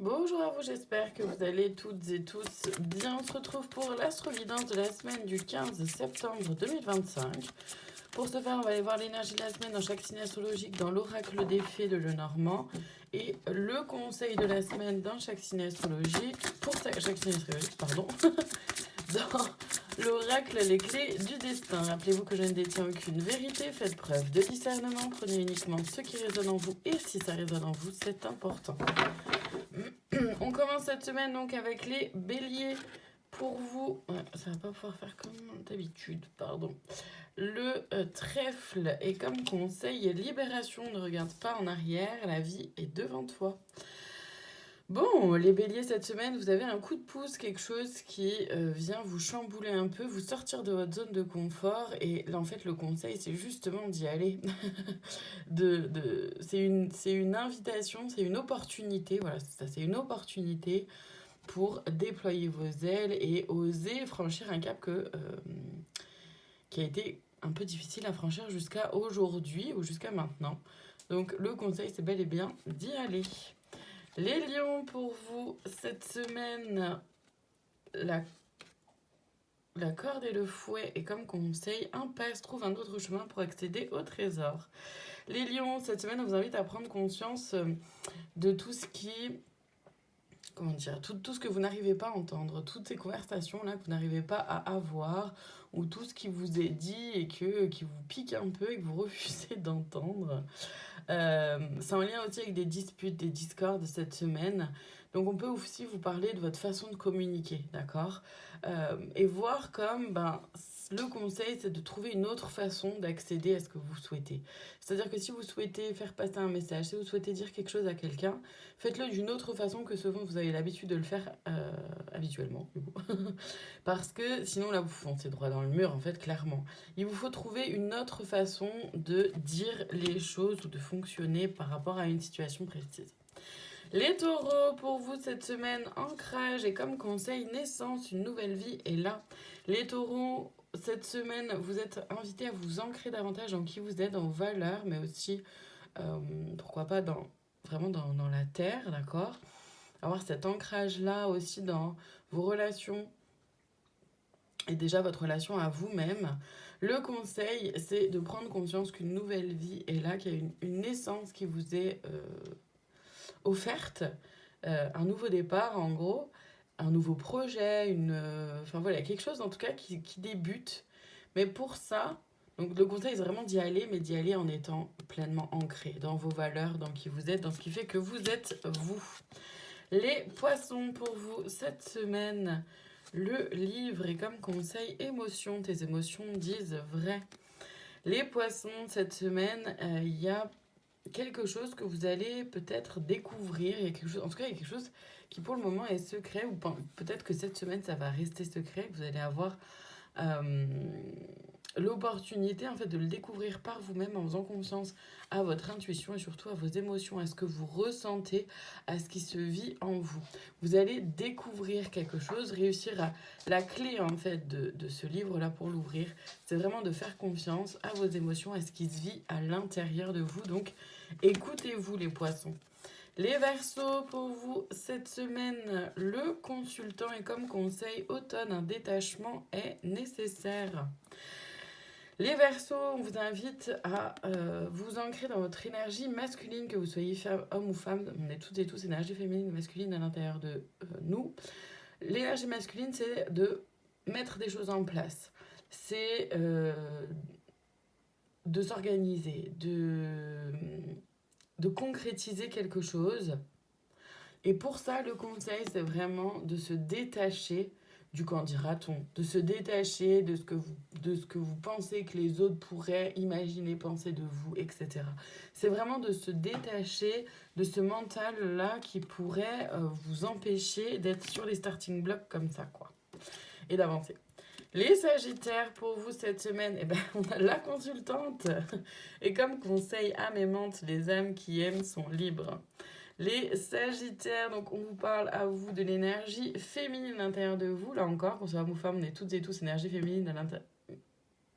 Bonjour à vous, j'espère que vous allez toutes et tous bien. On se retrouve pour l'astrovidence de la semaine du 15 septembre 2025. Pour ce faire, on va aller voir l'énergie de la semaine dans chaque signe astrologique dans l'oracle des fées de Lenormand et le conseil de la semaine dans chaque signe astrologique, chaque signe astrologique, pardon, dans l'oracle les clés du destin. Rappelez-vous que je ne détiens aucune vérité, faites preuve de discernement, prenez uniquement ce qui résonne en vous et si ça résonne en vous, c'est important. On commence cette semaine donc avec les béliers. Pour vous, ça va pas pouvoir faire comme d'habitude, pardon. Le trèfle est comme conseil libération, ne regarde pas en arrière, la vie est devant toi. Bon, les béliers, cette semaine, vous avez un coup de pouce, quelque chose qui vient vous chambouler un peu, vous sortir de votre zone de confort. Et là, en fait, le conseil, c'est justement d'y aller. C'est une invitation, c'est une opportunité. Voilà, c'est ça, c'est une opportunité pour déployer vos ailes et oser franchir un cap qui a été un peu difficile à franchir jusqu'à aujourd'hui ou jusqu'à maintenant. Donc, le conseil, c'est bel et bien d'y aller. Les lions, pour vous, cette semaine, la corde et le fouet est comme conseil, impasse, trouve un autre chemin pour accéder au trésor. Les lions, cette semaine, on vous invite à prendre conscience de tout ce qui... Comment dire, tout ce que vous n'arrivez pas à entendre, toutes ces conversations-là que vous n'arrivez pas à avoir, ou tout ce qui vous est dit et qui vous pique un peu et que vous refusez d'entendre. C'est en lien aussi avec des disputes, des discordes cette semaine. Donc on peut aussi vous parler de votre façon de communiquer, d'accord. Et voir comme, le conseil, c'est de trouver une autre façon d'accéder à ce que vous souhaitez. C'est-à-dire que si vous souhaitez faire passer un message, si vous souhaitez dire quelque chose à quelqu'un, faites-le d'une autre façon que ce dont vous avez l'habitude de le faire habituellement, du coup. Parce que sinon, là, vous foncez droit dans le mur, en fait, clairement. Il vous faut trouver une autre façon de dire les choses ou de fonctionner par rapport à une situation précise. Les taureaux, pour vous cette semaine, ancrage et comme conseil, naissance, une nouvelle vie est là. Les taureaux, cette semaine, vous êtes invités à vous ancrer davantage dans qui vous êtes, dans vos valeurs, mais aussi, pourquoi pas, vraiment dans la terre, d'accord. Avoir cet ancrage-là aussi dans vos relations et déjà votre relation à vous-même. Le conseil, c'est de prendre conscience qu'une nouvelle vie est là, qu'il y a une naissance qui vous est offerte, un nouveau départ en gros, un nouveau projet, enfin voilà, quelque chose en tout cas qui débute. Mais pour ça, donc le conseil c'est vraiment d'y aller, mais d'y aller en étant pleinement ancré dans vos valeurs, dans qui vous êtes, dans ce qui fait que vous êtes vous. Les poissons, pour vous cette semaine, le livre est comme conseil émotion, tes émotions disent vrai. Les poissons, cette semaine, il y a quelque chose que vous allez peut-être découvrir. Il y a quelque chose, en tout cas, il y a quelque chose qui pour le moment est secret, ou peut-être que cette semaine ça va rester secret. Vous allez avoir l'opportunité en fait de le découvrir par vous-même en faisant confiance à votre intuition et surtout à vos émotions, à ce que vous ressentez, à ce qui se vit en vous. Vous allez découvrir quelque chose, réussir à... La clé en fait de ce livre-là pour l'ouvrir, c'est vraiment de faire confiance à vos émotions, à ce qui se vit à l'intérieur de vous. Donc écoutez-vous les poissons. Les Verseaux, pour vous, cette semaine, le consultant est comme conseil automne, un détachement est nécessaire. Les Verseaux, on vous invite à vous ancrer dans votre énergie masculine, que vous soyez homme ou femme. On est toutes et tous énergie féminine et masculine à l'intérieur de nous. L'énergie masculine, c'est de mettre des choses en place. C'est de s'organiser, de concrétiser quelque chose. Et pour ça, le conseil, c'est vraiment de se détacher du quand dira-t-on, de se détacher de ce que vous pensez que les autres pourraient imaginer, penser de vous, etc. C'est vraiment de se détacher de ce mental-là qui pourrait vous empêcher d'être sur les starting blocks comme ça, quoi. Et d'avancer. Les Sagittaires, pour vous cette semaine, on a la consultante. Et comme conseil âme aimante, les âmes qui aiment sont libres. Les Sagittaires, donc on vous parle à vous de l'énergie féminine à l'intérieur de vous. Là encore, qu'on soit homme ou femme, on est toutes et tous énergie féminine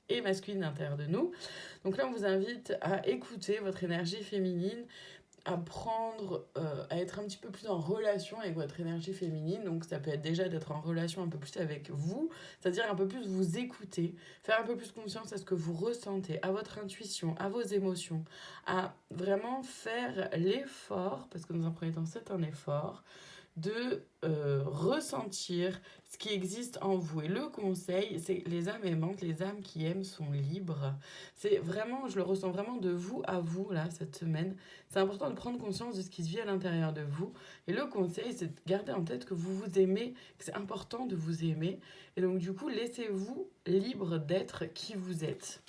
et masculine à l'intérieur de nous. Donc là, on vous invite à écouter votre énergie féminine apprendre à être un petit peu plus en relation avec votre énergie féminine. Donc ça peut être déjà d'être en relation un peu plus avec vous, c'est-à-dire un peu plus vous écouter, faire un peu plus confiance à ce que vous ressentez, à votre intuition, à vos émotions, à vraiment faire l'effort, parce que dans un premier temps c'est un effort, de ressentir ce qui existe en vous. Et le conseil, c'est les âmes aimantes, les âmes qui aiment sont libres. C'est vraiment, je le ressens vraiment de vous à vous, là, cette semaine. C'est important de prendre conscience de ce qui se vit à l'intérieur de vous. Et le conseil, c'est de garder en tête que vous vous aimez, que c'est important de vous aimer. Et donc, du coup, laissez-vous libre d'être qui vous êtes.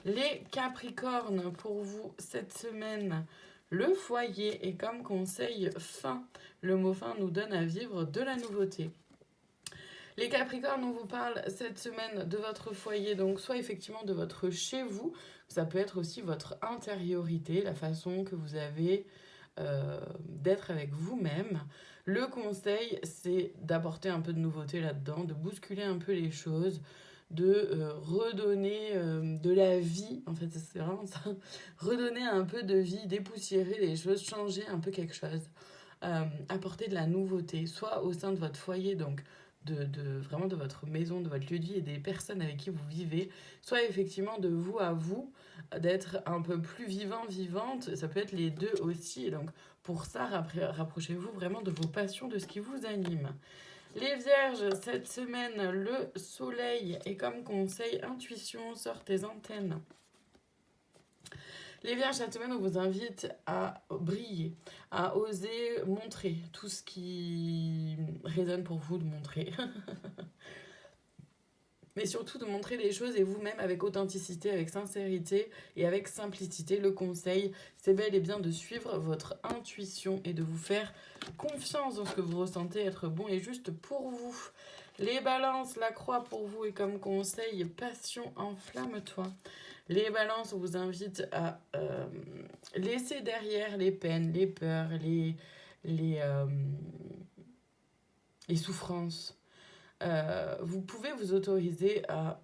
Les Capricornes, pour vous, cette semaine, le foyer est comme conseil fin. Le mot fin nous donne à vivre de la nouveauté. Les Capricornes, on vous parle cette semaine de votre foyer, donc soit effectivement de votre chez vous, ça peut être aussi votre intériorité, la façon que vous avez d'être avec vous-même. Le conseil, c'est d'apporter un peu de nouveauté là-dedans, de bousculer un peu les choses, de redonner de la vie, en fait c'est vraiment ça, redonner un peu de vie, dépoussiérer les choses, changer un peu quelque chose, apporter de la nouveauté, soit au sein de votre foyer, donc vraiment de votre maison, de votre lieu de vie et des personnes avec qui vous vivez, soit effectivement de vous à vous, d'être un peu plus vivant, vivante, ça peut être les deux aussi, et donc pour ça, rapprochez-vous vraiment de vos passions, de ce qui vous anime. Les Vierges, cette semaine, le soleil est comme conseil intuition, sort tes antennes. Les Vierges, cette semaine, on vous invite à briller, à oser montrer tout ce qui résonne pour vous de montrer. Mais surtout de montrer les choses et vous-même avec authenticité, avec sincérité et avec simplicité. Le conseil, c'est bel et bien de suivre votre intuition et de vous faire confiance dans ce que vous ressentez être bon et juste pour vous. Les balances, la croix pour vous est comme conseil, passion, enflamme-toi. Les balances, on vous invite à laisser derrière les peines, les peurs, les souffrances. Vous pouvez vous autoriser à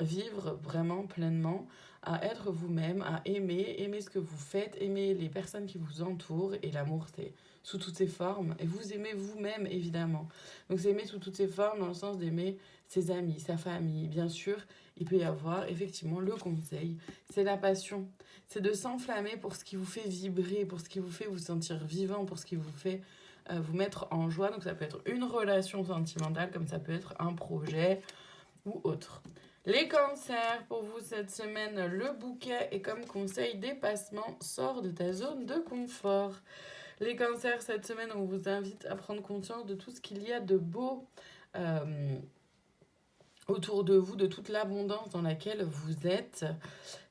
vivre vraiment pleinement, à être vous-même, à aimer ce que vous faites, aimer les personnes qui vous entourent, et l'amour c'est sous toutes ses formes, et vous aimez vous-même évidemment. Donc c'est aimer sous toutes ses formes dans le sens d'aimer ses amis, sa famille, bien sûr, il peut y avoir effectivement le conseil, c'est la passion, c'est de s'enflammer pour ce qui vous fait vibrer, pour ce qui vous fait vous sentir vivant, pour ce qui vous fait vous mettre en joie. Donc ça peut être une relation sentimentale, comme ça peut être un projet ou autre. Les cancers, pour vous cette semaine, le bouquet est comme conseil dépassement, sors de ta zone de confort. Les cancers, cette semaine, on vous invite à prendre conscience de tout ce qu'il y a de beau autour de vous, de toute l'abondance dans laquelle vous êtes,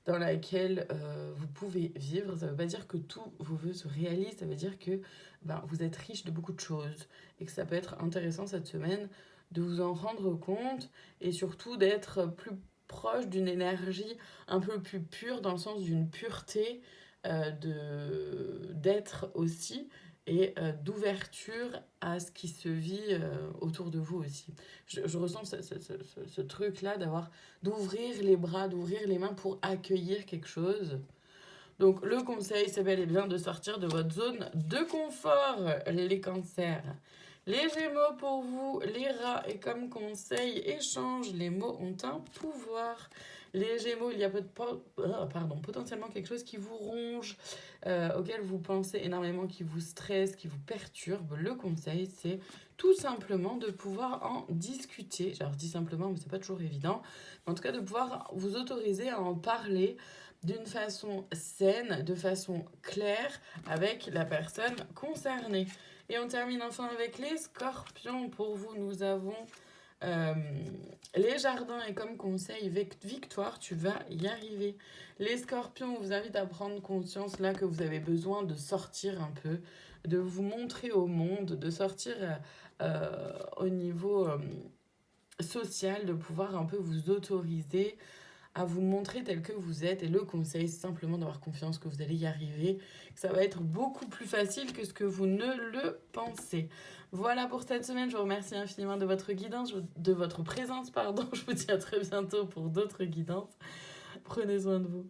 dans laquelle vous pouvez vivre. Ça ne veut pas dire que tous vos vœux se réalisent, ça veut dire que vous êtes riche de beaucoup de choses et que ça peut être intéressant cette semaine de vous en rendre compte et surtout d'être plus proche d'une énergie un peu plus pure, dans le sens d'une pureté d'être aussi, et d'ouverture à ce qui se vit autour de vous aussi. Je ressens ce truc-là d'ouvrir les bras, d'ouvrir les mains pour accueillir quelque chose. Donc le conseil, c'est bel et bien de sortir de votre zone de confort, les cancers. Les Gémeaux, pour vous, les rats, et comme conseil, échange, les mots ont un pouvoir. Les Gémeaux, il y a potentiellement quelque chose qui vous ronge, auquel vous pensez énormément, qui vous stresse, qui vous perturbe. Le conseil, c'est tout simplement de pouvoir en discuter. Alors, je dis simplement, mais c'est pas toujours évident. Mais en tout cas, de pouvoir vous autoriser à en parler d'une façon saine, de façon claire, avec la personne concernée. Et on termine enfin avec les Scorpions. Pour vous, nous avons les jardins, et comme conseil, victoire, tu vas y arriver. Les Scorpions, on vous invite à prendre conscience là que vous avez besoin de sortir un peu, de vous montrer au monde, de sortir au niveau social, de pouvoir un peu vous autoriser à vous montrer tel que vous êtes. Et le conseil, c'est simplement d'avoir confiance que vous allez y arriver, que ça va être beaucoup plus facile que ce que vous ne le pensez. Voilà pour cette semaine, je vous remercie infiniment de votre guidance, de votre présence, pardon. Je vous dis à très bientôt pour d'autres guidances. Prenez soin de vous.